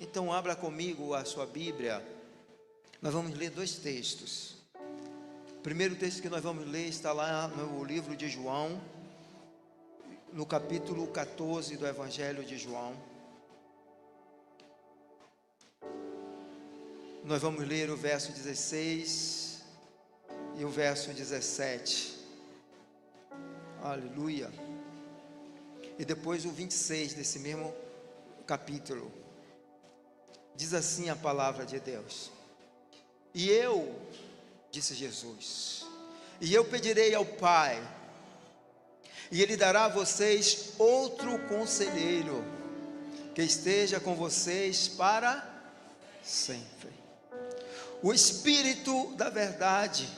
Então abra comigo a sua Bíblia. Nós vamos ler dois textos. O primeiro texto que nós vamos ler está lá no livro de João, no capítulo 14 do Evangelho de João. Nós vamos ler o verso 16 e o verso 17. Aleluia. E depois o 26 desse mesmo capítulo. Diz assim a palavra de Deus: E eu, disse Jesus, e eu pedirei ao Pai, e Ele dará a vocês outro conselheiro, que esteja com vocês para sempre. O Espírito da verdade.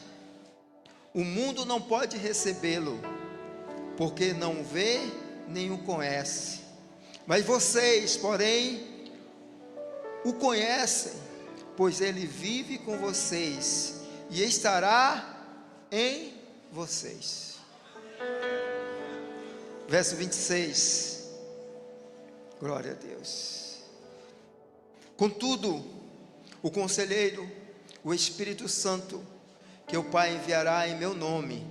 O mundo não pode recebê-lo, porque não vê nem o conhece. Mas vocês, porém, o conhecem, pois ele vive com vocês e estará em vocês. Verso 26. Glória a Deus. Contudo, o conselheiro, o Espírito Santo, que o Pai enviará em meu nome,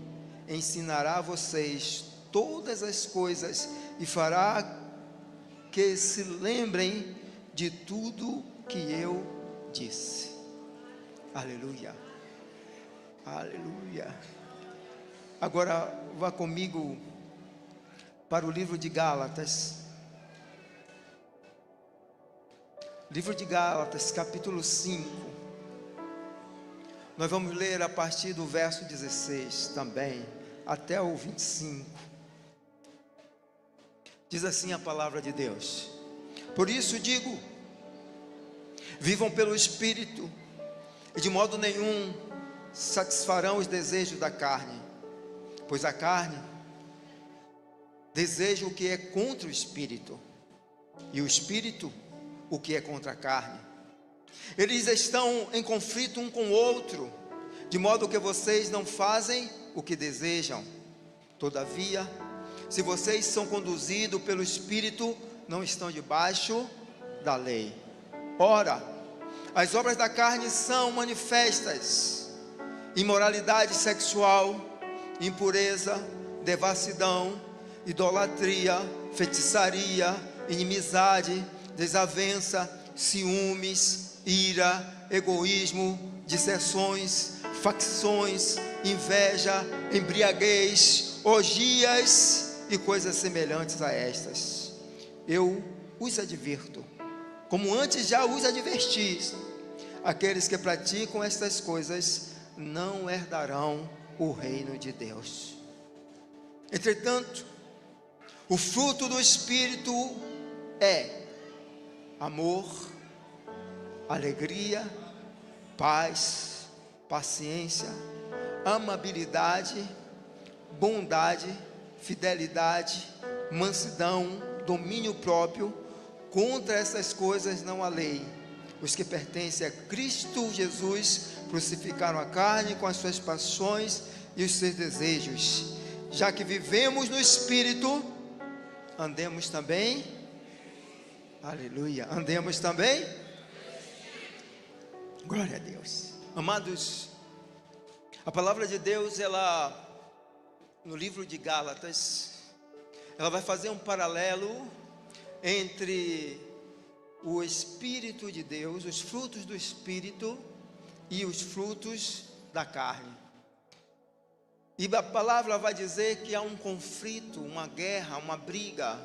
ensinará a vocês todas as coisas e fará que se lembrem de tudo que eu disse. Aleluia. Aleluia. Agora vá comigo para o livro de Gálatas. Livro de Gálatas, capítulo 5. Nós vamos ler a partir do verso 16 também, até o 25. Diz assim a palavra de Deus: Por isso digo, vivam pelo Espírito, e de modo nenhum satisfarão os desejos da carne, pois a carne deseja o que é contra o Espírito, e o Espírito o que é contra a carne. Eles estão em conflito um com o outro, de modo que vocês não fazem o que desejam. Todavia, se vocês são conduzidos pelo Espírito, não estão debaixo da lei. Ora, as obras da carne são manifestas: imoralidade sexual, impureza, devassidão, idolatria, feitiçaria, inimizade, desavença, ciúmes, ira, egoísmo, dissensões, facções, inveja, embriaguez, orgias e coisas semelhantes a estas. Eu os advirto, como antes já os adverti: aqueles que praticam estas coisas não herdarão o reino de Deus. Entretanto, o fruto do Espírito é amor, alegria, paz, paciência, amabilidade, bondade, fidelidade, mansidão, domínio próprio. Contra essas coisas não há lei. Os que pertencem a Cristo Jesus crucificaram a carne com as suas paixões e os seus desejos. Já que vivemos no Espírito, andemos também. Aleluia. Andemos também. Glória a Deus. Amados, a palavra de Deus, ela, no livro de Gálatas, ela vai fazer um paralelo entre o Espírito de Deus, os frutos do Espírito e os frutos da carne. E a palavra vai dizer que há um conflito, uma guerra, uma briga,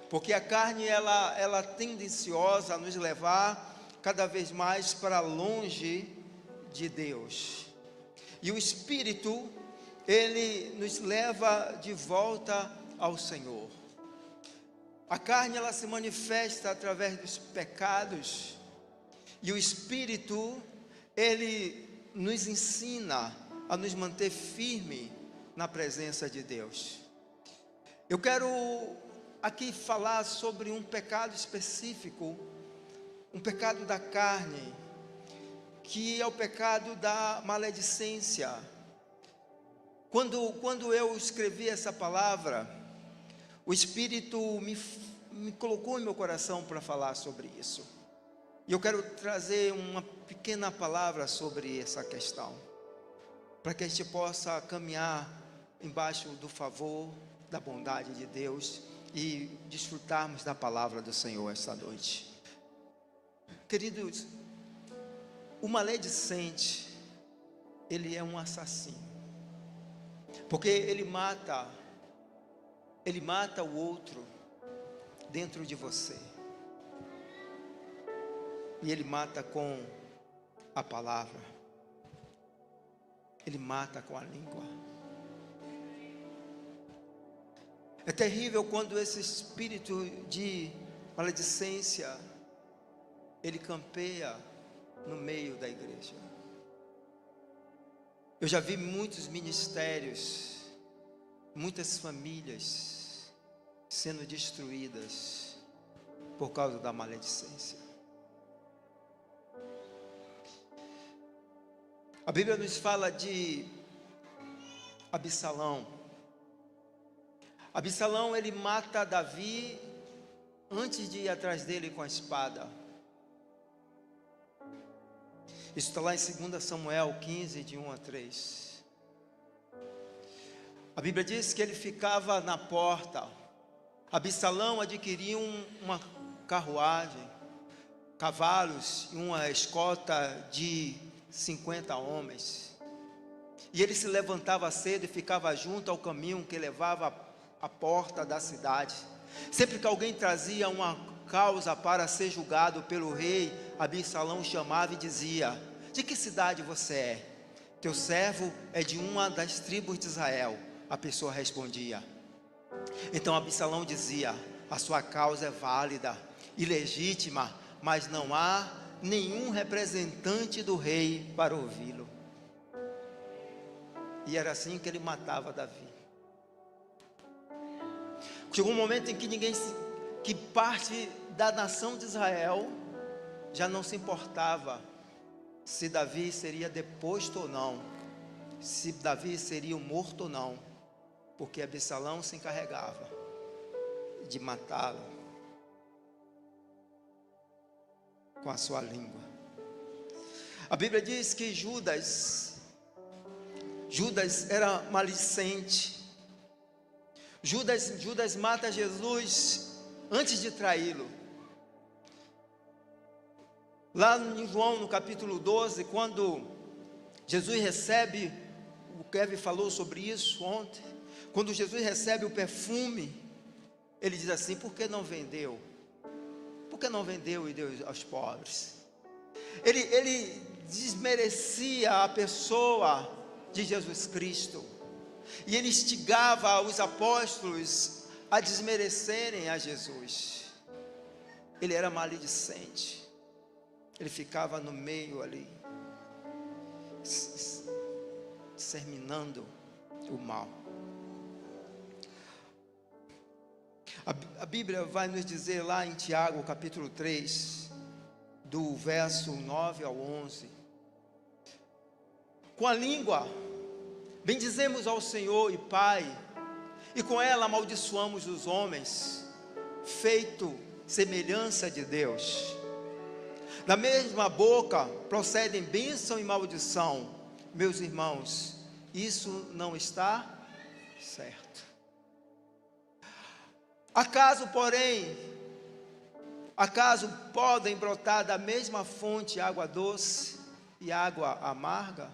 porque a carne ela tendenciosa a nos levar cada vez mais para longe de Deus. E o Espírito, ele nos leva de volta ao Senhor. A carne, ela se manifesta através dos pecados, e o Espírito, ele nos ensina a nos manter firme na presença de Deus. Eu quero aqui falar sobre um pecado específico, um pecado da carne, que é o pecado da maledicência. Quando eu escrevi essa palavra, o Espírito me colocou em meu coração para falar sobre isso. E eu quero trazer uma pequena palavra sobre essa questão, para que a gente possa caminhar embaixo do favor, da bondade de Deus e desfrutarmos da palavra do Senhor esta noite. Queridos, o maledicente, ele é um assassino, porque ele mata o outro dentro de você, e ele mata com a palavra, ele mata com a língua. É terrível quando esse espírito de maledicência, ele campeia no meio da igreja. Eu já vi muitos ministérios, muitas famílias sendo destruídas por causa da maledicência. A Bíblia nos fala de Absalão. Absalão, ele mata Davi antes de ir atrás dele com a espada. Isso está lá em 2 Samuel 15, de 1 a 3. A Bíblia diz que ele ficava na porta. Absalão adquiriu uma carruagem, cavalos e uma escolta de 50 homens. E ele se levantava cedo e ficava junto ao caminho que levava à porta da cidade. Sempre que alguém trazia uma causa para ser julgado pelo rei, Absalão chamava e dizia: de que cidade você é? Teu servo é de uma das tribos de Israel. A pessoa respondia. Então Absalão dizia: a sua causa é válida e legítima, mas não há nenhum representante do rei para ouvi-lo. E era assim que ele matava Davi. Chegou um momento em que que parte da nação de Israel já não se importava se Davi seria deposto ou não, se Davi seria morto ou não, porque Absalão se encarregava de matá-lo com a sua língua. A Bíblia diz que Judas era maledicente. Judas mata Jesus antes de traí-lo. Lá em João, no capítulo 12, quando Jesus recebe, o Kevin falou sobre isso ontem, quando Jesus recebe o perfume, ele diz assim: por que não vendeu? Por que não vendeu e deu aos pobres? Ele desmerecia a pessoa de Jesus Cristo, e ele instigava os apóstolos a desmerecerem a Jesus. Ele era maledicente, ele ficava no meio ali, exterminando o mal. A Bíblia vai nos dizer lá em Tiago, capítulo 3, do verso 9 ao 11: com a língua bendizemos ao Senhor e Pai, e com ela amaldiçoamos os homens, feito semelhança de Deus. Da mesma boca procedem bênção e maldição. Meus irmãos, isso não está certo. Acaso podem brotar da mesma fonte água doce e água amarga?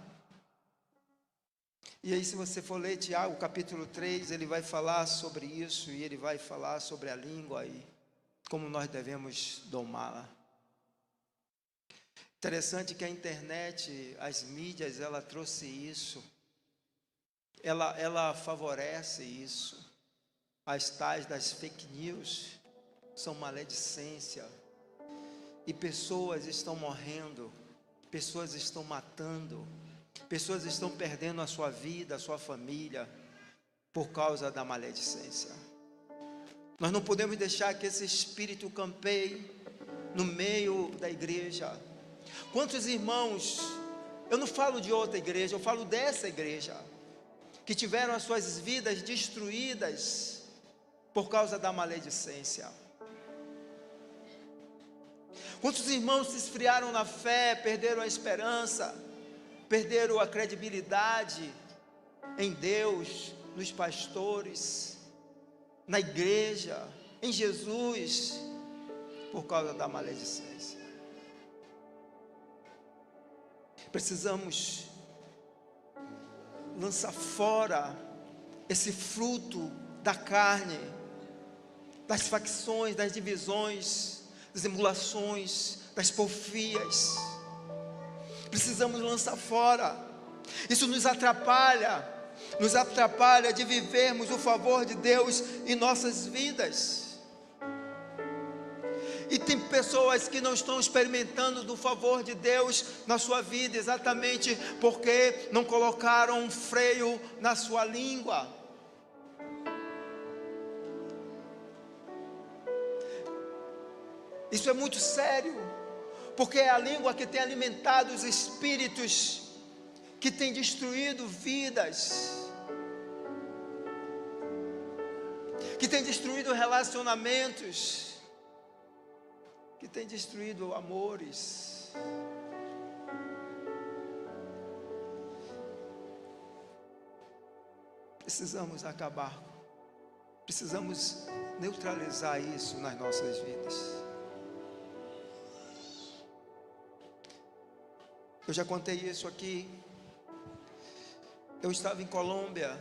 E aí, se você for ler Tiago capítulo 3, ele vai falar sobre isso, e ele vai falar sobre a língua e como nós devemos domá-la. Interessante que a internet, as mídias, ela trouxe isso, ela favorece isso. As tais das fake news são maledicência, e pessoas estão morrendo, pessoas estão matando, pessoas estão perdendo a sua vida, a sua família, por causa da maledicência. Nós não podemos deixar que esse espírito campeie no meio da igreja. Quantos irmãos, eu não falo de outra igreja, eu falo dessa igreja, que tiveram as suas vidas destruídas por causa da maledicência. Quantos irmãos se esfriaram na fé, perderam a esperança, perderam a credibilidade em Deus, nos pastores, na igreja, em Jesus, por causa da maledicência. Precisamos lançar fora esse fruto da carne, das facções, das divisões, das emulações, das porfias. Precisamos lançar fora. Isso nos atrapalha de vivermos o favor de Deus em nossas vidas. E tem pessoas que não estão experimentando do favor de Deus na sua vida, exatamente porque não colocaram um freio na sua língua. Isso é muito sério, porque é a língua que tem alimentado os espíritos, que tem destruído vidas, que tem destruído relacionamentos, que tem destruído amores. Precisamos acabar, precisamos neutralizar isso nas nossas vidas. Eu já contei isso aqui. Eu estava em Colômbia,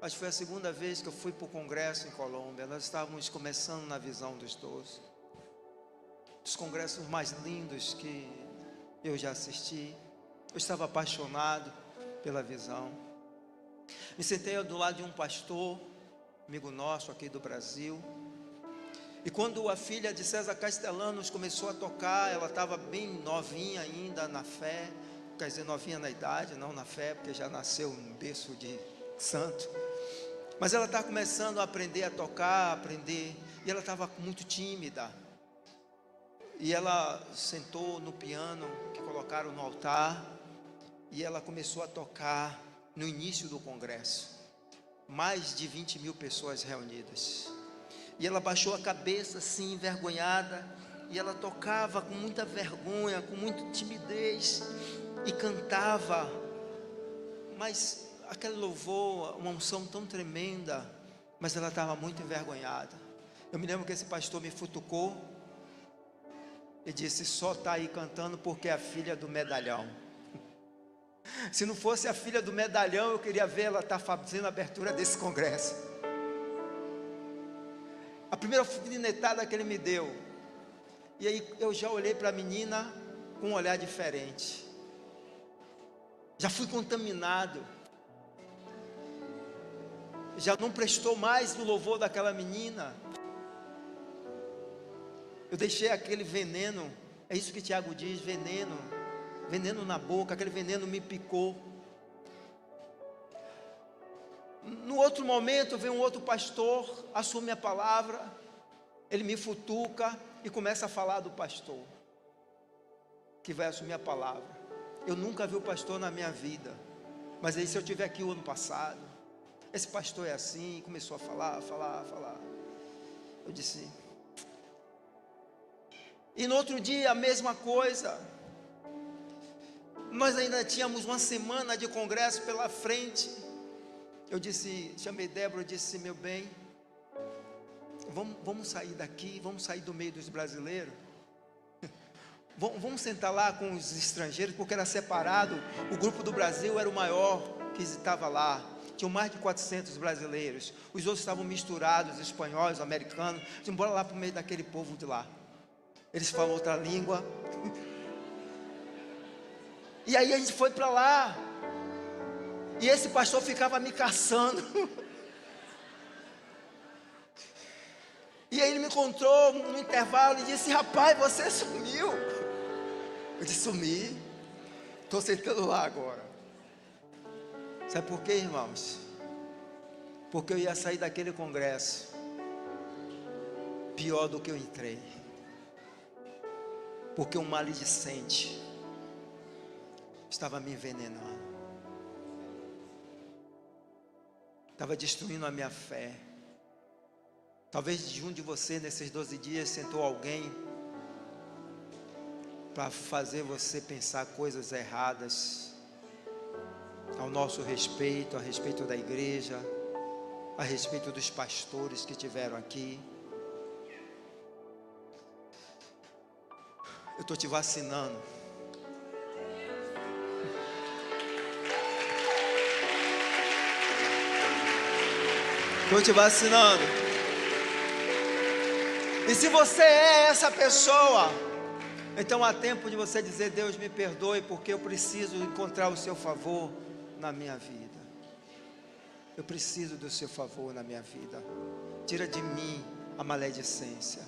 acho que foi a segunda vez que eu fui para o congresso em Colômbia. Nós estávamos começando na Visão dos 12, dos congressos mais lindos que eu já assisti. Eu estava apaixonado pela visão. Me sentei do lado de um pastor, amigo nosso aqui do Brasil. E quando a filha de César Castellanos começou a tocar, ela estava bem novinha ainda na fé, quer dizer, novinha na idade, não na fé, porque já nasceu um berço de santo. Mas ela estava começando a aprender a tocar, e ela estava muito tímida. E ela sentou no piano que colocaram no altar, e ela começou a tocar no início do congresso. Mais de 20.000 pessoas reunidas. E ela baixou a cabeça assim, envergonhada, e ela tocava com muita vergonha, com muita timidez, e cantava, mas aquele louvor, uma unção tão tremenda, mas ela estava muito envergonhada. Eu me lembro que esse pastor me futucou e disse: só está aí cantando porque é a filha do medalhão. Se não fosse a filha do medalhão, eu queria ver ela estar fazendo a abertura desse congresso. A primeira alfinetada que ele me deu, e aí eu já olhei para a menina com um olhar diferente, já fui contaminado, já não prestou mais no louvor daquela menina. Eu deixei aquele veneno, é isso que Tiago diz, veneno na boca, aquele veneno me picou. No outro momento vem um outro pastor, assume a palavra, ele me futuca e começa a falar do pastor que vai assumir a palavra. Eu nunca vi o pastor na minha vida, mas aí se eu estiver aqui o ano passado, esse pastor é assim, começou a falar. Eu disse. E no outro dia a mesma coisa. Nós ainda tínhamos uma semana de congresso pela frente. Eu disse, chamei Débora, eu disse: meu bem, vamos sair daqui, vamos sair do meio dos brasileiros, vamos sentar lá com os estrangeiros, porque era separado. O grupo do Brasil era o maior que estava lá, tinham mais de 400 brasileiros, os outros estavam misturados, espanhóis, americanos. Bora lá para o meio daquele povo de lá, eles falam outra língua. E aí a gente foi para lá, e esse pastor ficava me caçando. E aí ele me encontrou no intervalo e disse: rapaz, você sumiu. Eu disse: sumi, estou sentando lá agora. Sabe por quê, irmãos? Porque eu ia sair daquele congresso pior do que eu entrei. Porque um maledicente estava me envenenando, estava destruindo a minha fé. Talvez junto de você, nesses 12 dias, sentou alguém para fazer você pensar coisas erradas ao nosso respeito, a respeito da igreja, a respeito dos pastores que estiveram aqui. Eu estou te vacinando. Estou te vacinando. E se você é essa pessoa, então há tempo de você dizer: Deus me perdoe, porque eu preciso encontrar o seu favor na minha vida. Eu preciso do seu favor na minha vida. Tira de mim a maledicência.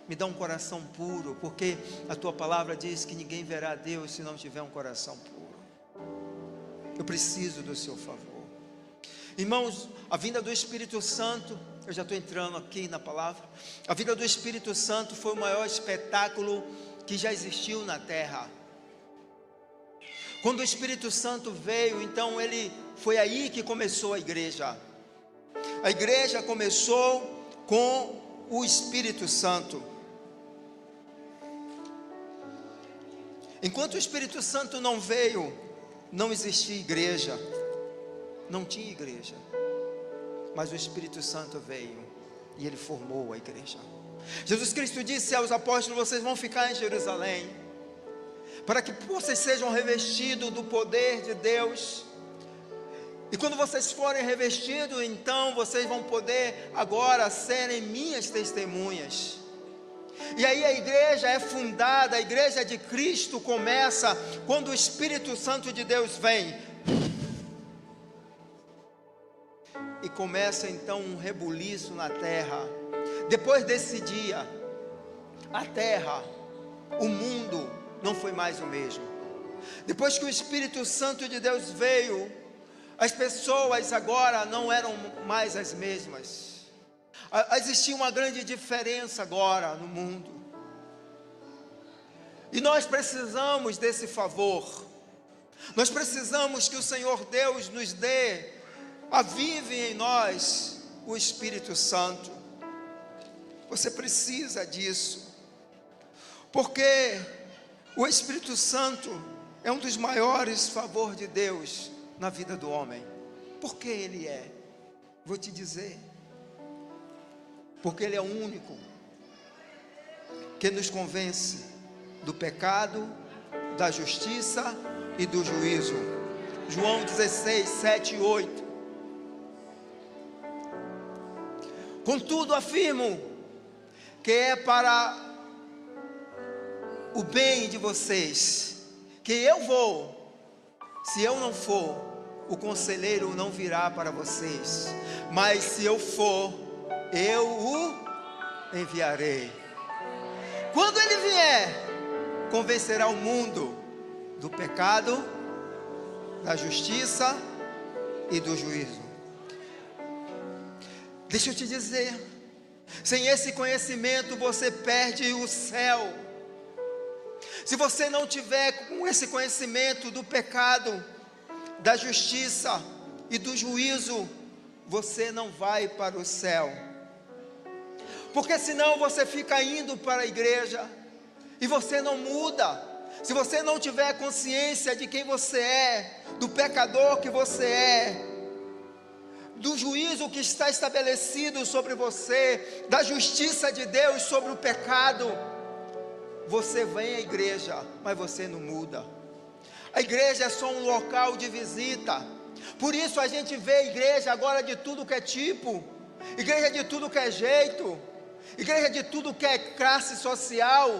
Me dá um coração puro, porque a tua palavra diz que ninguém verá a Deus se não tiver um coração puro. Eu preciso do seu favor. Irmãos, a vinda do Espírito Santo, eu já estou entrando aqui na palavra. A vinda do Espírito Santo foi o maior espetáculo que já existiu na terra. Quando o Espírito Santo veio, então foi aí que começou a igreja. A igreja começou com o Espírito Santo. Enquanto o Espírito Santo não veio, não existia igreja. Não tinha igreja. Mas o Espírito Santo veio e ele formou a igreja. Jesus Cristo disse aos apóstolos: vocês vão ficar em Jerusalém, para que vocês sejam revestidos do poder de Deus. E quando vocês forem revestidos, então vocês vão poder agora serem minhas testemunhas. E aí a igreja é fundada, a igreja de Cristo começa quando o Espírito Santo de Deus vem. E começa então um rebuliço na terra. Depois desse dia, a terra, o mundo não foi mais o mesmo. Depois que o Espírito Santo de Deus veio, as pessoas agora não eram mais as mesmas. Existia uma grande diferença agora no mundo. E nós precisamos desse favor. Nós precisamos que o Senhor Deus nos dê, avive em nós o Espírito Santo. Você precisa disso, porque o Espírito Santo é um dos maiores favores de Deus na vida do homem. Por que ele é? Vou te dizer. Porque ele é o único que nos convence do pecado, da justiça e do juízo. João 16, 7 e 8. Contudo afirmo que é para o bem de vocês que eu vou. Se eu não for, o conselheiro não virá para vocês, mas se eu for, eu o enviarei. Quando ele vier, convencerá o mundo do pecado, da justiça e do juízo. Deixa eu te dizer, sem esse conhecimento você perde o céu. Se você não tiver com esse conhecimento do pecado, da justiça e do juízo, você não vai para o céu. Porque senão você fica indo para a igreja e você não muda. Se você não tiver consciência de quem você é, do pecador que você é, do juízo que está estabelecido sobre você, da justiça de Deus sobre o pecado, você vem à igreja, mas você não muda. A igreja é só um local de visita. Por isso a gente vê igreja agora de tudo que é tipo, igreja de tudo que é jeito, igreja de tudo que é classe social.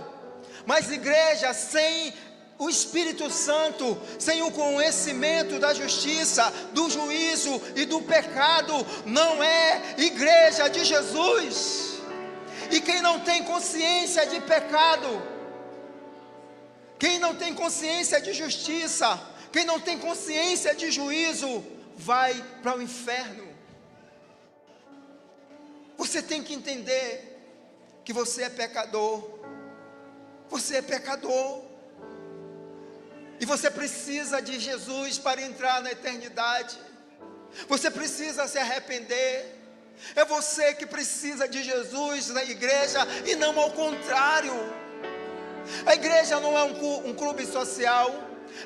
Mas igreja sem o Espírito Santo, sem o conhecimento da justiça, do juízo e do pecado, não é igreja de Jesus. E quem não tem consciência de pecado, quem não tem consciência de justiça, quem não tem consciência de juízo, vai para o inferno. Você tem que entender que você é pecador. Você é pecador. E você precisa de Jesus para entrar na eternidade. Você precisa se arrepender. É você que precisa de Jesus na igreja e não ao contrário. A igreja não é um clube social.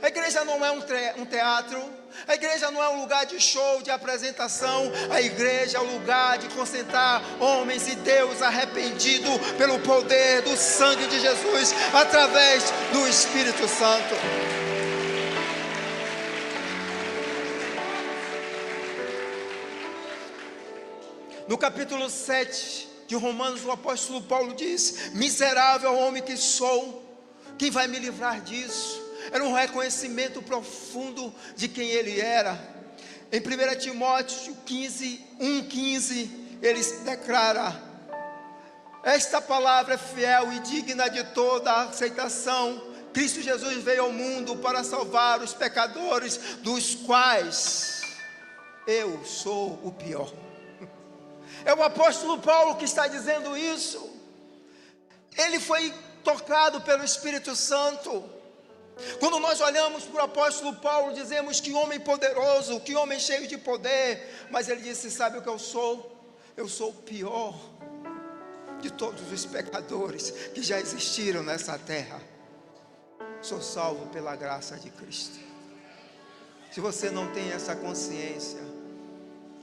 A igreja não é um teatro. A igreja não é um lugar de show, de apresentação. A igreja é um lugar de concentrar homens e Deus arrependidos pelo poder do sangue de Jesus, através do Espírito Santo. No capítulo 7 de Romanos, o apóstolo Paulo diz: miserável homem que sou, quem vai me livrar disso? Era um reconhecimento profundo de quem ele era. Em 1 Timóteo 1,15, ele declara: esta palavra é fiel e digna de toda a aceitação. Cristo Jesus veio ao mundo para salvar os pecadores, dos quais eu sou o pior. É o apóstolo Paulo que está dizendo isso. Ele foi tocado pelo Espírito Santo. Quando nós olhamos para o apóstolo Paulo, dizemos que homem poderoso, que homem cheio de poder. Mas ele disse: sabe o que eu sou? Eu sou o pior de todos os pecadores que já existiram nessa terra. Sou salvo pela graça de Cristo. Se você não tem essa consciência,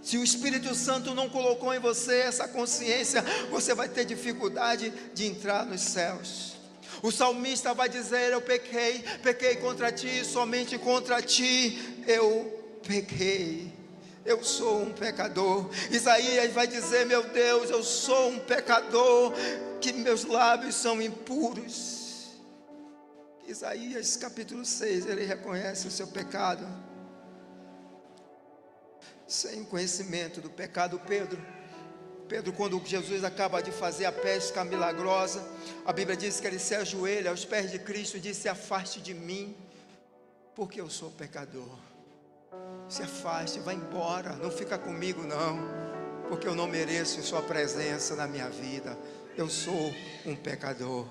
se o Espírito Santo não colocou em você essa consciência, você vai ter dificuldade de entrar nos céus. O salmista vai dizer: eu pequei contra ti, somente contra ti eu pequei. Eu sou um pecador. Isaías vai dizer: meu Deus, eu sou um pecador, que meus lábios são impuros. Isaías capítulo 6, ele reconhece o seu pecado. Sem conhecimento do pecado, Pedro, quando Jesus acaba de fazer a pesca milagrosa, a Bíblia diz que ele se ajoelha aos pés de Cristo e disse: afaste de mim, porque eu sou pecador. Se afaste, vá embora, não fica comigo não, porque eu não mereço sua presença na minha vida. Eu sou um pecador.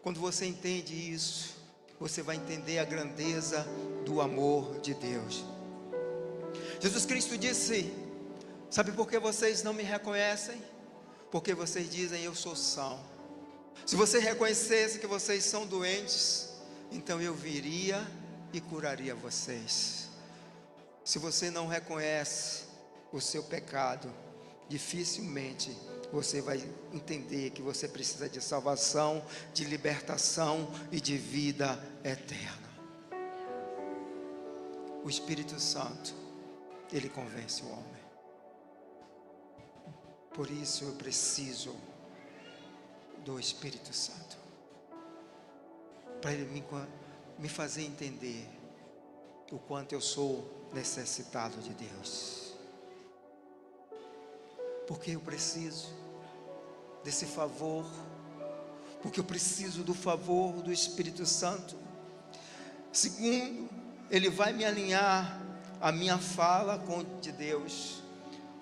Quando você entende isso, você vai entender a grandeza do amor de Deus. Jesus Cristo disse: sabe por que vocês não me reconhecem? Porque vocês dizem: eu sou são. Se você reconhecesse que vocês são doentes, então eu viria e curaria vocês. Se você não reconhece o seu pecado, dificilmente você vai entender que você precisa de salvação, de libertação e de vida eterna. O Espírito Santo, ele convence o homem. Por isso eu preciso do Espírito Santo, para ele me fazer entender o quanto eu sou necessitado de Deus. Porque eu preciso desse favor, porque eu preciso do favor do Espírito Santo. Segundo, ele vai me alinhar a minha fala com de Deus.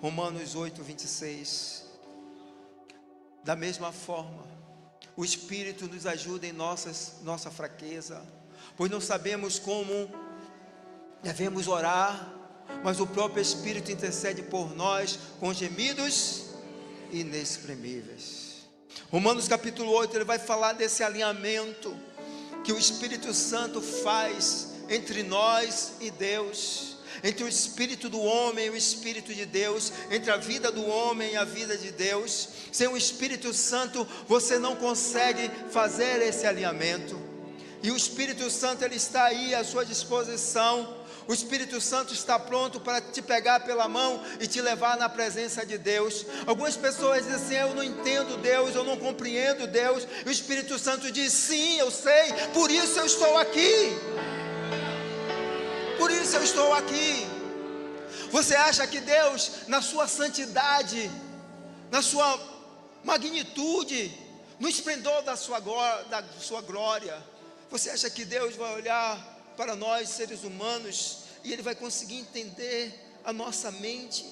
Romanos 8, 26. Da mesma forma, o Espírito nos ajuda em nossa fraqueza, pois não sabemos como devemos orar, mas o próprio Espírito intercede por nós com gemidos inexprimíveis. Romanos capítulo 8, ele vai falar desse alinhamento que o Espírito Santo faz entre nós e Deus, entre o espírito do homem e o espírito de Deus, entre a vida do homem e a vida de Deus. Sem o Espírito Santo você não consegue fazer esse alinhamento. E o Espírito Santo, ele está aí à sua disposição. O Espírito Santo está pronto para te pegar pela mão e te levar na presença de Deus. Algumas pessoas dizem assim: eu não entendo Deus, eu não compreendo Deus. E o Espírito Santo diz: sim, eu sei, por isso eu estou aqui. Por isso eu estou aqui. Você acha que Deus, na sua santidade, na sua magnitude, no esplendor da sua glória, você acha que Deus vai olhar para nós, seres humanos, e Ele vai conseguir entender a nossa mente?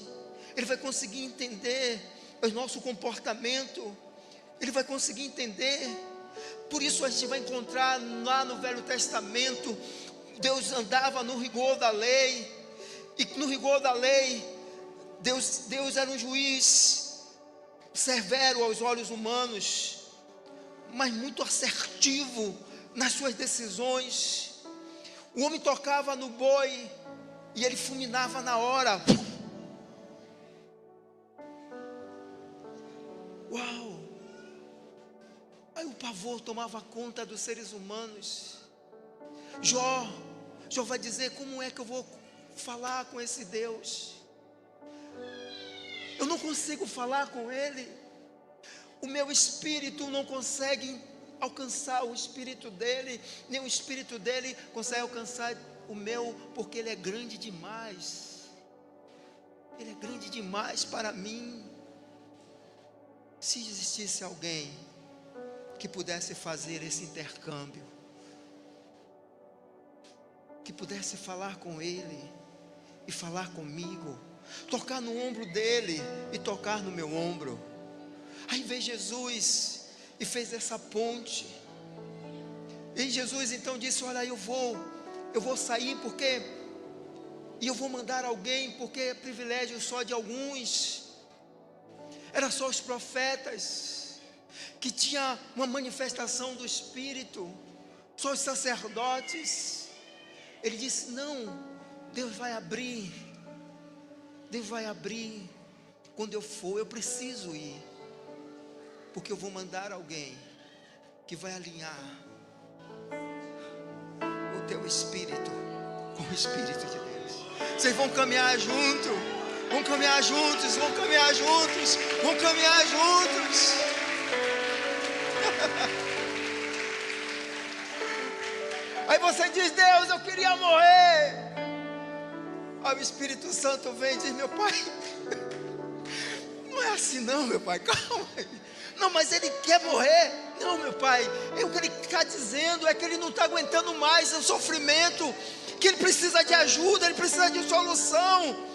Ele vai conseguir entender o nosso comportamento? Ele vai conseguir entender? Por isso a gente vai encontrar lá no Velho Testamento, Deus andava no rigor da lei, e no rigor da lei, Deus era um juiz severo aos olhos humanos, mas muito assertivo nas suas decisões. O homem tocava no boi e ele fulminava na hora. Uau! Aí o pavor tomava conta dos seres humanos. Jó vai dizer: como é que eu vou falar com esse Deus? Eu não consigo falar com Ele. O meu espírito não consegue alcançar o espírito dele, nem o espírito dele consegue alcançar o meu, porque Ele é grande demais. Ele é grande demais para mim. Se existisse alguém que pudesse fazer esse intercâmbio, que pudesse falar com Ele e falar comigo, tocar no ombro dele e tocar no meu ombro. Aí veio Jesus e fez essa ponte. E Jesus então disse: olha, eu vou sair e eu vou mandar alguém, porque é privilégio só de alguns. Era só os profetas que tinha uma manifestação do Espírito, só os sacerdotes. Ele disse: não, Deus vai abrir quando eu for. Eu preciso ir, porque eu vou mandar alguém que vai alinhar o teu espírito com o Espírito de Deus. Vocês vão caminhar junto, vão caminhar juntos. Aí você diz: Deus, eu queria morrer. Aí o Espírito Santo vem e diz: meu pai, não é assim não, meu pai, calma aí. Não, mas ele quer morrer. Não, meu pai, o que ele está dizendo é que ele não está aguentando mais o sofrimento, que ele precisa de ajuda, ele precisa de solução.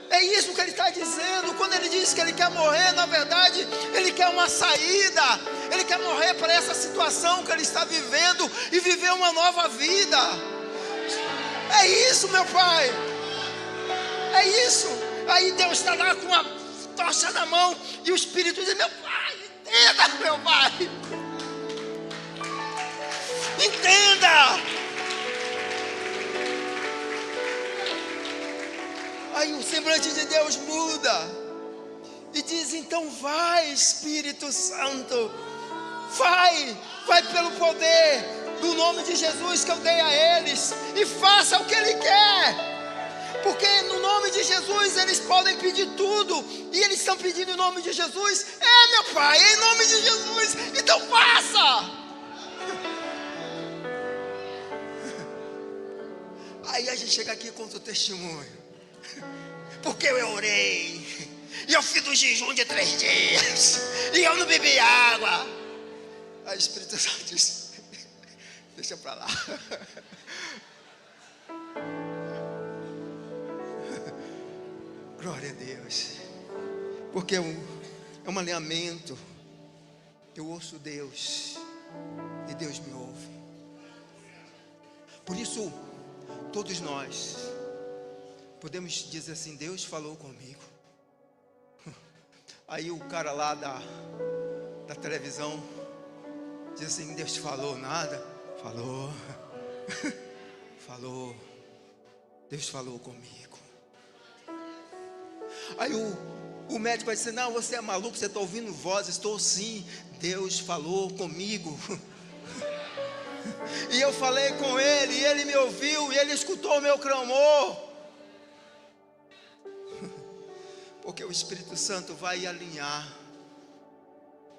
É isso que ele está dizendo. Quando ele diz que ele quer morrer, na verdade, ele quer uma saída. Ele quer morrer para essa situação que ele está vivendo e viver uma nova vida. É isso, meu pai. É isso. Aí Deus está lá com a tocha na mão e o Espírito diz: meu pai, entenda, meu pai, entenda. Aí o semblante de Deus muda e diz: então vai, Espírito Santo, vai pelo poder do nome de Jesus que eu dei a eles, e faça o que Ele quer. Porque no nome de Jesus eles podem pedir tudo, e eles estão pedindo em nome de Jesus. É, meu pai, é em nome de Jesus, então faça. Aí a gente chega aqui e conta o testemunho. Porque eu orei, e eu fiz um jejum de 3 dias, e eu não bebi água. Aí o Espírito Santo diz: deixa pra lá. Glória a Deus. Porque é um alinhamento. Eu ouço Deus e Deus me ouve. Por isso, todos nós podemos dizer assim: Deus falou comigo. Aí o cara lá da televisão diz assim: Deus falou nada? Falou. Falou. Deus falou comigo. Aí o médico vai dizer: não, você é maluco, você está ouvindo voz. Estou sim, Deus falou comigo. E eu falei com ele, e ele me ouviu, e ele escutou o meu clamor. Porque o Espírito Santo vai alinhar.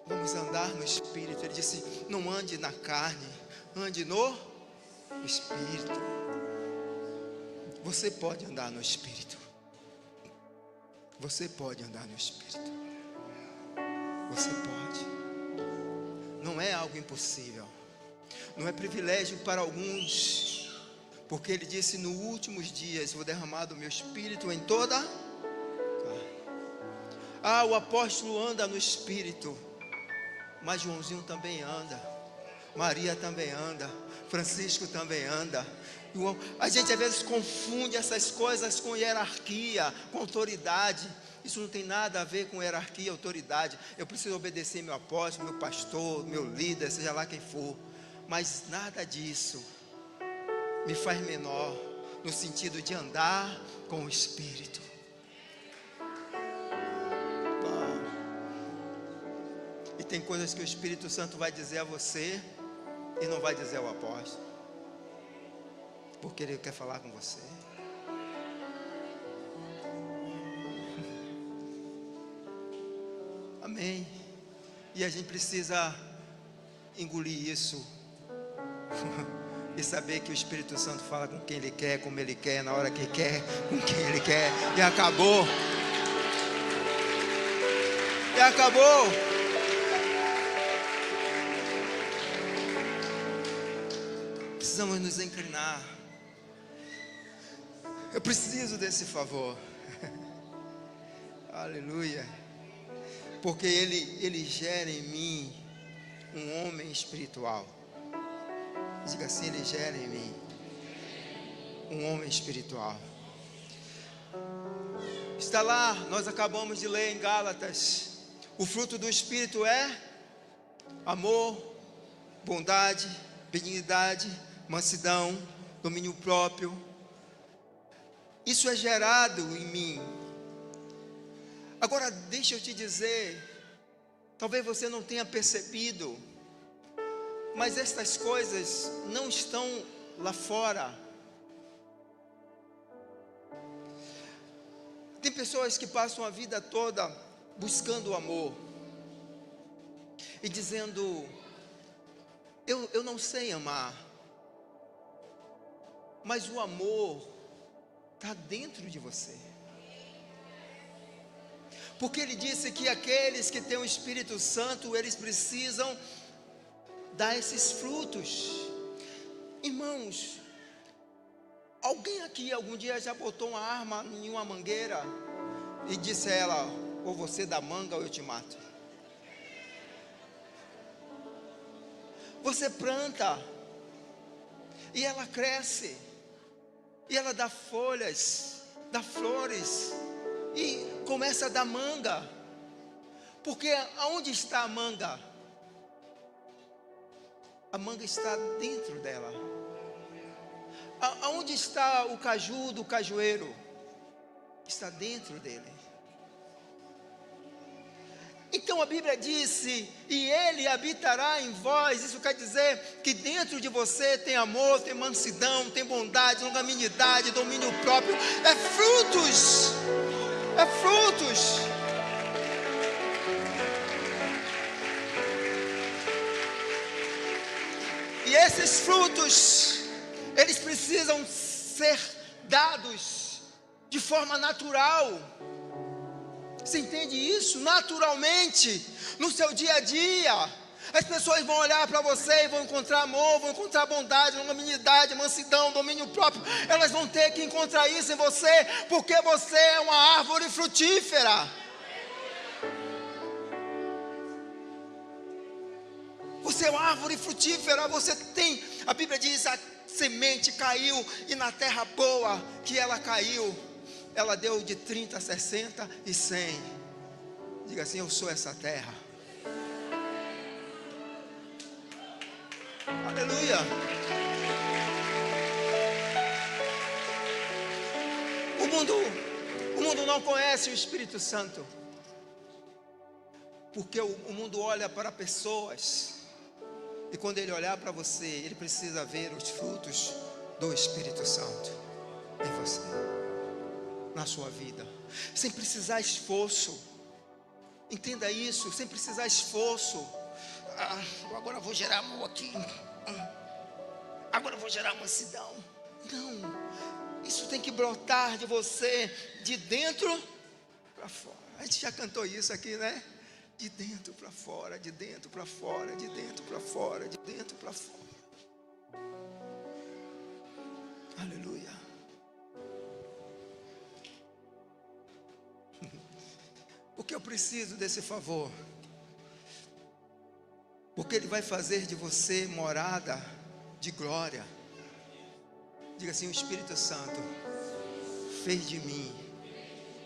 Vamos andar no Espírito. Ele disse: não ande na carne, ande no Espírito. Você pode andar no Espírito. Você pode andar no Espírito. Você pode. Não é algo impossível. Não é privilégio para alguns. Porque ele disse: no últimos dias vou derramar do meu Espírito em toda carne. O apóstolo anda no Espírito, mas Joãozinho também anda. Maria também anda, Francisco também anda. A gente às vezes confunde essas coisas com hierarquia, com autoridade. Isso não tem nada a ver com hierarquia, autoridade. Eu preciso obedecer meu apóstolo, meu pastor, meu líder, seja lá quem for. Mas nada disso me faz menor no sentido de andar com o Espírito. E tem coisas que o Espírito Santo vai dizer a você e não vai dizer ao apóstolo, porque ele quer falar com você. Amém. E a gente precisa engolir isso e saber que o Espírito Santo fala com quem Ele quer, como Ele quer, na hora que Ele quer, com quem Ele quer. E acabou. E acabou. Precisamos nos inclinar. Eu preciso desse favor. Aleluia. Porque Ele gera em mim um homem espiritual. Diga assim: Ele gera em mim um homem espiritual. Está lá, nós acabamos de ler em Gálatas. O fruto do Espírito é amor, bondade, benignidade, mansidão, domínio próprio. Isso é gerado em mim. Agora deixa eu te dizer, talvez você não tenha percebido, mas estas coisas não estão lá fora. Tem pessoas que passam a vida toda buscando o amor e dizendo: eu não sei amar. Mas o amor está dentro de você. Porque Ele disse que aqueles que têm o Espírito Santo, eles precisam dar esses frutos. Irmãos, alguém aqui algum dia já botou uma arma em uma mangueira e disse a ela: ou você dá manga ou eu te mato? Você planta e ela cresce, e ela dá folhas, dá flores, e começa a dar manga. Porque aonde está a manga? A manga está dentro dela. Aonde está o caju do cajueiro? Está dentro dele. Então a Bíblia disse: e Ele habitará em vós. Isso quer dizer que dentro de você tem amor, tem mansidão, tem bondade, longanimidade, domínio próprio. É frutos. É frutos. E esses frutos, eles precisam ser dados de forma natural. Você entende isso? Naturalmente, no seu dia a dia, as pessoas vão olhar para você e vão encontrar amor, vão encontrar bondade, longanimidade, mansidão, domínio próprio. Elas vão ter que encontrar isso em você, porque você é uma árvore frutífera. Você é uma árvore frutífera. Você tem, a Bíblia diz, a semente caiu, e na terra boa que ela caiu, ela deu de 30, 60 e 100. Diga assim: eu sou essa terra. Aleluia. O mundo não conhece o Espírito Santo, porque o mundo olha para pessoas, e quando ele olhar para você, ele precisa ver os frutos do Espírito Santo em você, na sua vida, sem precisar esforço. Entenda isso, sem precisar esforço. Agora eu vou gerar amor aqui, agora eu vou gerar mansidão. Não, isso tem que brotar de você, de dentro para fora. A gente já cantou isso aqui, né? De dentro para fora, de dentro para fora, de dentro para fora, de dentro para fora. Aleluia. Porque eu preciso desse favor. porque Ele vai fazer de você morada de glória. Diga assim: o Espírito Santo fez de mim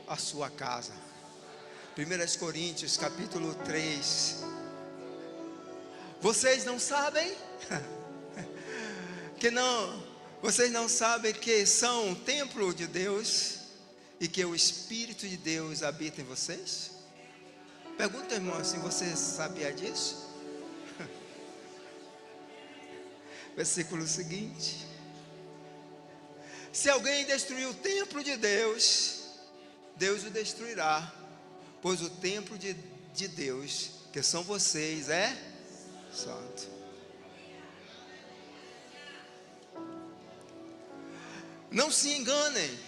a sua casa. 1 Coríntios capítulo 3. Vocês não sabem? Vocês não sabem que são o templo de Deus e que o Espírito de Deus habita em vocês? Pergunta, irmão, assim, você sabia disso? Versículo seguinte: se alguém destruir o templo de Deus, Deus o destruirá, pois o templo de Deus, que são vocês, é santo. Não se enganem.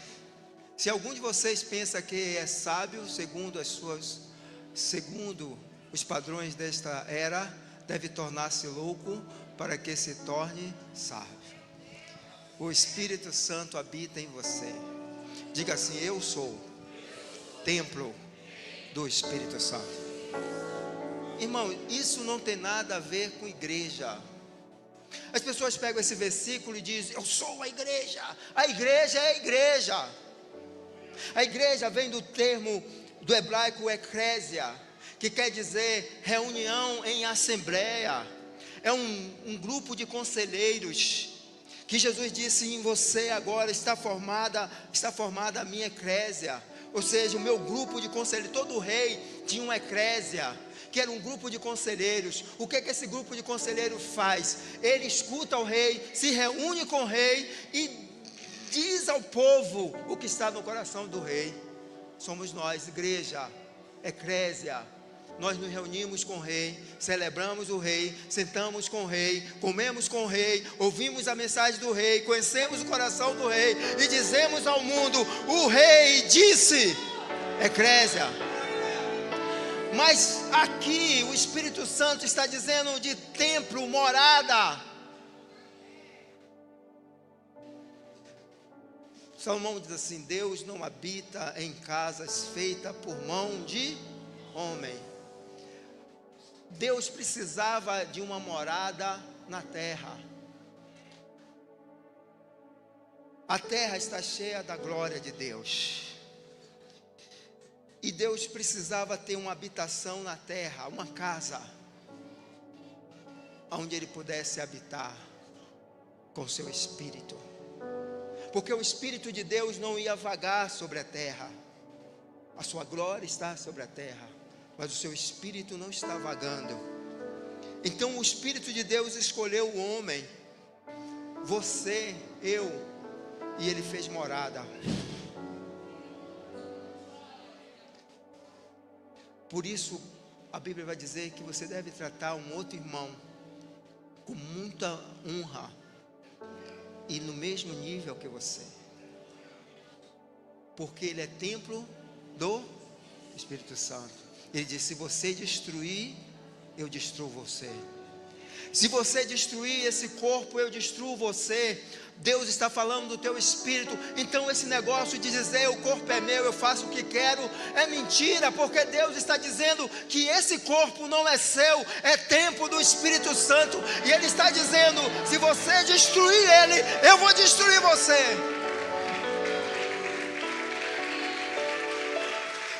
Se algum de vocês pensa que é sábio segundo os padrões desta era, deve tornar-se louco para que se torne sábio. O Espírito Santo habita em você. Diga assim: eu sou templo do Espírito Santo. Irmão, isso não tem nada a ver com igreja. As pessoas pegam esse versículo e dizem: eu sou a igreja. A igreja é a igreja. A igreja vem do termo do hebraico eclésia, que quer dizer reunião em assembleia. É um grupo de conselheiros, que Jesus disse: em você agora está formada a minha eclésia. Ou seja, o meu grupo de conselheiros. Todo rei tinha uma eclésia, que era um grupo de conselheiros. O que esse grupo de conselheiros faz? Ele escuta o rei, se reúne com o rei e diz ao povo o que está no coração do rei. Somos nós, igreja, eclésia. Nós nos reunimos com o rei, celebramos o rei, sentamos com o rei, comemos com o rei, ouvimos a mensagem do rei, conhecemos o coração do rei e dizemos ao mundo: o rei disse. Eclésia. Mas aqui o Espírito Santo está dizendo de templo, morada. Salomão diz assim: Deus não habita em casas feitas por mão de homem. Deus precisava de uma morada na terra. A terra está cheia da glória de Deus. E Deus precisava ter uma habitação na terra, uma casa, onde Ele pudesse habitar com seu Espírito. Porque o Espírito de Deus não ia vagar sobre a terra. A sua glória está sobre a terra, mas o seu Espírito não está vagando. Então o Espírito de Deus escolheu o homem, você, eu, e Ele fez morada. Por isso a Bíblia vai dizer que você deve tratar um outro irmão com muita honra e no mesmo nível que você, porque ele é templo do Espírito Santo. Ele diz: se você destruir, eu destruo você. Se você destruir esse corpo, eu destruo você. Deus está falando do teu espírito. Então esse negócio de dizer o corpo é meu, eu faço o que quero, é mentira, porque Deus está dizendo que esse corpo não é seu, é templo do Espírito Santo. E Ele está dizendo: se você destruir ele, eu vou destruir você.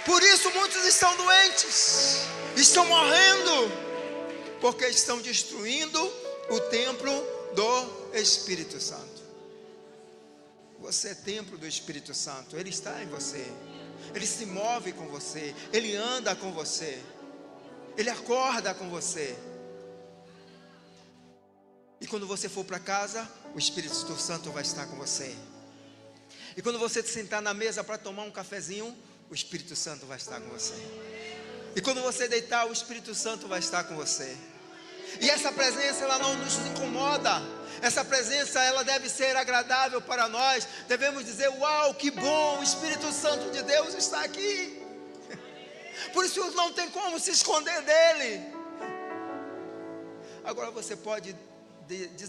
Por isso muitos estão doentes, estão morrendo, porque estão destruindo o templo do Espírito Santo. Você é templo do Espírito Santo. Ele está em você, Ele se move com você, Ele anda com você, Ele acorda com você. E quando você for para casa, o Espírito Santo vai estar com você. E quando você sentar na mesa para tomar um cafezinho, o Espírito Santo vai estar com você. E quando você deitar, o Espírito Santo vai estar com você. E essa presença, ela não nos incomoda. Essa presença, ela deve ser agradável para nós. Devemos dizer: uau, que bom, o Espírito Santo de Deus está aqui. Por isso não tem como se esconder dele. Agora você pode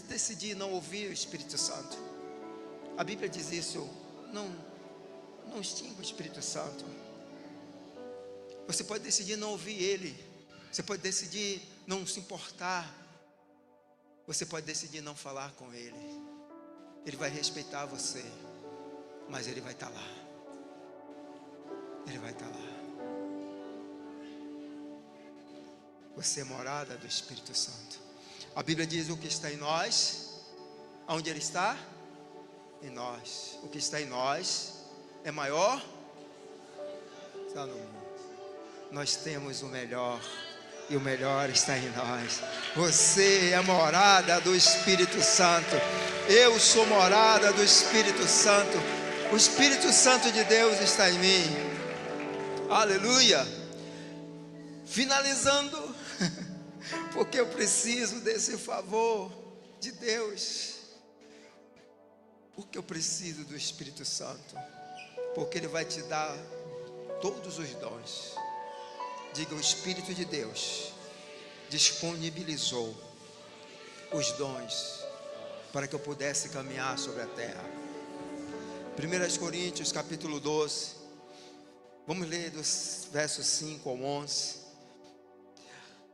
decidir não ouvir o Espírito Santo. A Bíblia diz isso: não extinga o Espírito Santo. Você pode decidir não ouvir ele. Você pode decidir não se importar, você pode decidir não falar com Ele. Ele vai respeitar você, mas Ele vai estar lá. Ele vai estar lá. Você é morada do Espírito Santo. A Bíblia diz: o que está em nós, aonde Ele está? Em nós. O que está em nós é maior, está no mundo. Nós temos o melhor, e o melhor está em nós. Você é morada do Espírito Santo. Eu sou morada do Espírito Santo. O Espírito Santo de Deus está em mim. Aleluia. Finalizando, porque eu preciso desse favor de Deus, porque eu preciso do Espírito Santo, porque Ele vai te dar todos os dons. Diga: o Espírito de Deus disponibilizou os dons para que eu pudesse caminhar sobre a terra. 1 Coríntios capítulo 12, vamos ler dos versos 5 ao 11.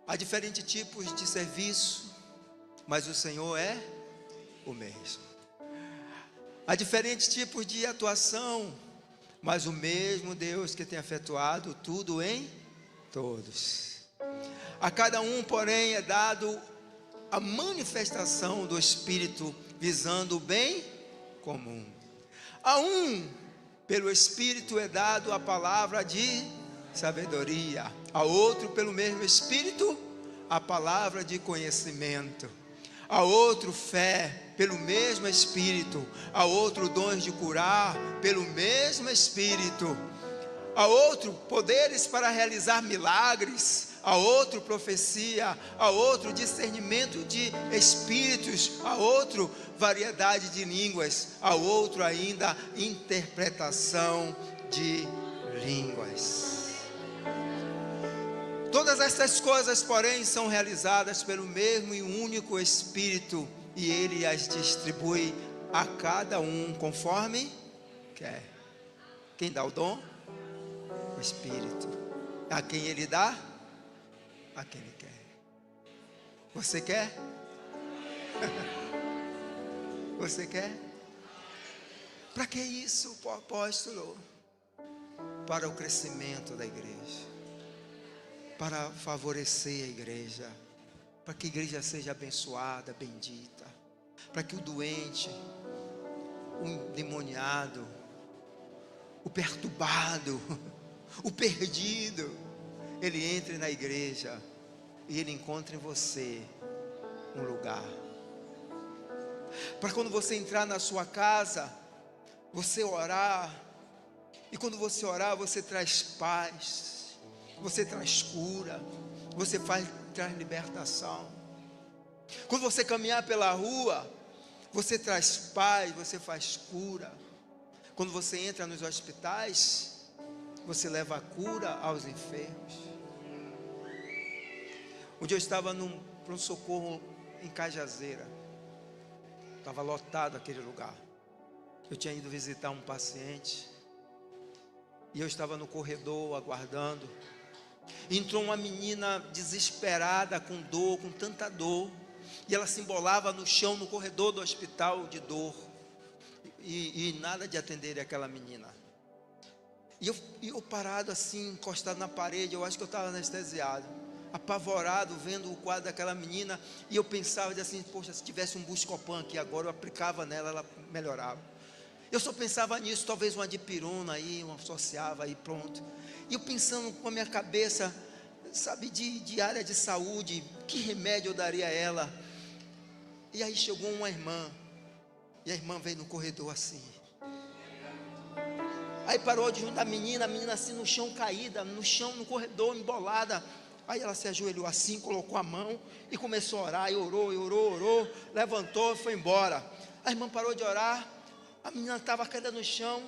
Há diferentes tipos de serviço, mas o Senhor é o mesmo. Há diferentes tipos de atuação, mas o mesmo Deus que tem efetuado tudo em todos. A cada um, porém, é dado a manifestação do Espírito, visando o bem comum. A um, pelo Espírito, é dado a palavra de sabedoria. A outro, pelo mesmo Espírito, a palavra de conhecimento. A outro, fé, pelo mesmo Espírito. A outro, dons de curar, pelo mesmo Espírito. A outro, poderes para realizar milagres. A outro, profecia. A outro, discernimento de espíritos. A outro, variedade de línguas. A outro ainda, interpretação de línguas. Todas essas coisas, porém, são realizadas pelo mesmo e único Espírito, e Ele as distribui a cada um conforme quer. Quem dá o dom? O Espírito. A quem Ele dá? A quem Ele quer. Você quer? Você quer? Para que isso, apóstolo? Para o crescimento da igreja, para favorecer a igreja, para que a igreja seja abençoada, bendita, para que o doente, o endemoniado, o perturbado, o perdido, ele entre na igreja e ele encontre em você um lugar. Para quando você entrar na sua casa, você orar, e quando você orar, você traz paz, você traz cura, você traz libertação. Quando você caminhar pela rua, você traz paz, você faz cura. Quando você entra nos hospitais, você leva a cura aos enfermos. Um dia eu estava num pronto-socorro em Cajazeira, estava lotado aquele lugar. Eu tinha ido visitar um paciente, e eu estava no corredor aguardando. Entrou uma menina desesperada, com dor, com tanta dor, e ela se embolava no chão, no corredor do hospital, de dor, e nada de atender aquela menina. E eu parado assim, encostado na parede, eu acho que eu estava anestesiado, apavorado, vendo o quadro daquela menina, e eu pensava assim: poxa, se tivesse um Buscopan aqui agora, eu aplicava nela, ela melhorava. Eu só pensava nisso, talvez uma dipirona aí, uma associava aí, pronto. E eu pensando com a minha cabeça, sabe, de área de saúde, que remédio eu daria a ela? E aí chegou uma irmã, e a irmã veio no corredor assim. Aí parou de junto da menina, a menina assim no chão caída, no chão, no corredor, embolada. Aí ela se ajoelhou assim, colocou a mão e começou a orar, e orou, levantou e foi embora. A irmã parou de orar, a menina estava caída no chão,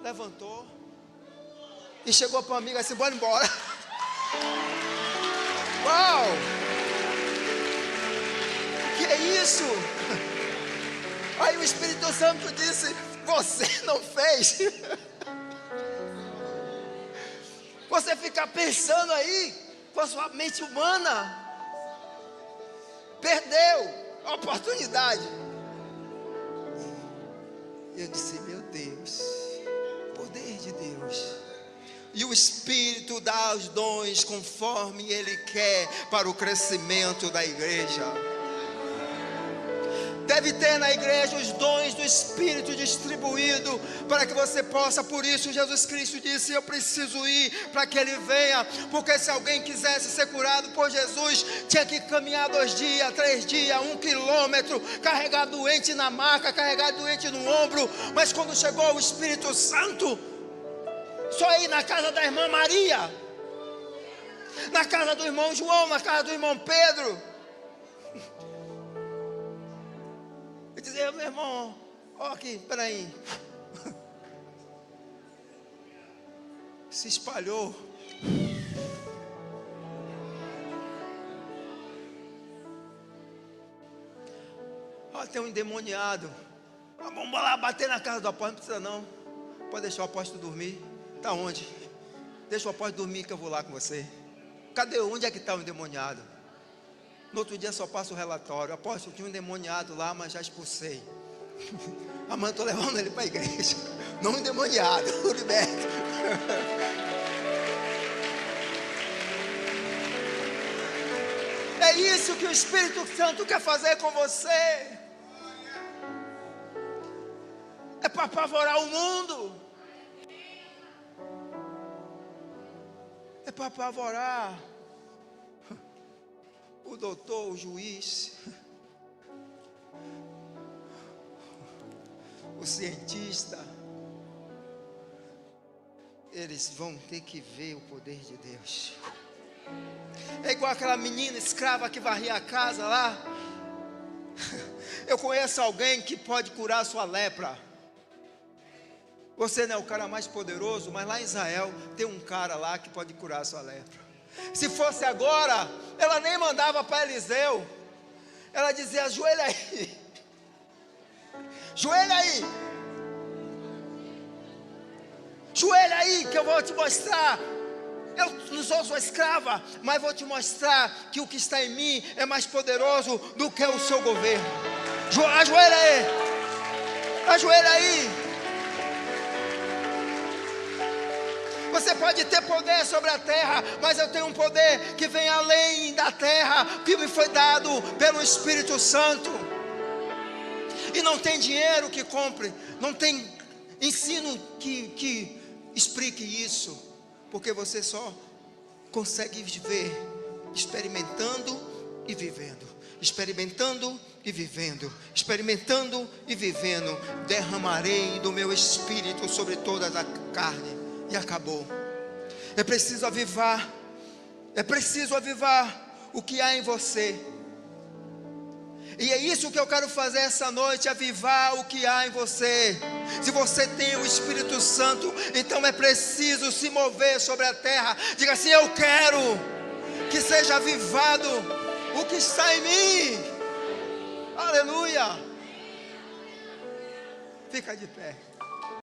levantou e chegou para uma amiga assim: bora embora. Uau! Que é isso? Aí o Espírito Santo disse: você não fez? Você fica pensando aí com a sua mente humana, perdeu a oportunidade. Eu disse: meu Deus, poder de Deus. E o Espírito dá os dons conforme Ele quer para o crescimento da igreja. Deve ter na igreja os dons do Espírito distribuído para que você possa. Por isso Jesus Cristo disse: eu preciso ir para que Ele venha, porque se alguém quisesse ser curado por Jesus, tinha que caminhar 2 dias, 3 dias, 1 quilômetro, carregar doente na maca, carregar doente no ombro. Mas quando chegou o Espírito Santo, só ir na casa da irmã Maria, na casa do irmão João, na casa do irmão Pedro, e dizer: meu irmão, ó aqui, peraí. Se espalhou. Ó, tem um endemoniado. Vamos lá bater na casa do apóstolo. Não precisa não, pode deixar o apóstolo dormir. Está onde? Deixa o apóstolo dormir que eu vou lá com você. Cadê? Onde é que está o endemoniado? No outro dia só passa o relatório: apóstolo, tinha um endemoniado lá, mas já expulsei. Amanhã estou levando ele para a igreja. Não endemoniado, o liberto. É isso que o Espírito Santo quer fazer com você. É para apavorar o mundo. É para apavorar o doutor, o juiz, o cientista. Eles vão ter que ver o poder de Deus. É igual aquela menina escrava que varria a casa lá. Eu conheço alguém que pode curar a sua lepra. Você não é o cara mais poderoso, mas lá em Israel tem um cara lá que pode curar a sua lepra. Se fosse agora, ela nem mandava para Eliseu. Ela dizia: ajoelha aí. Joelha aí. Joelha aí que eu vou te mostrar. Eu não sou sua escrava, mas vou te mostrar que o que está em mim é mais poderoso do que o seu governo. Ajoelha aí. Ajoelha aí. Você pode ter poder sobre a terra, mas eu tenho um poder que vem além da terra, que me foi dado pelo Espírito Santo. E não tem dinheiro que compre, não tem ensino que explique isso, porque você só consegue viver experimentando e vivendo, experimentando e vivendo, experimentando e vivendo. Derramarei do meu Espírito sobre toda a carne. E acabou. É preciso avivar. É preciso avivar o que há em você. E é isso que eu quero fazer essa noite: avivar o que há em você. Se você tem o Espírito Santo, então é preciso se mover sobre a terra. Diga assim: eu quero que seja avivado o que está em mim. Aleluia. Fica de pé.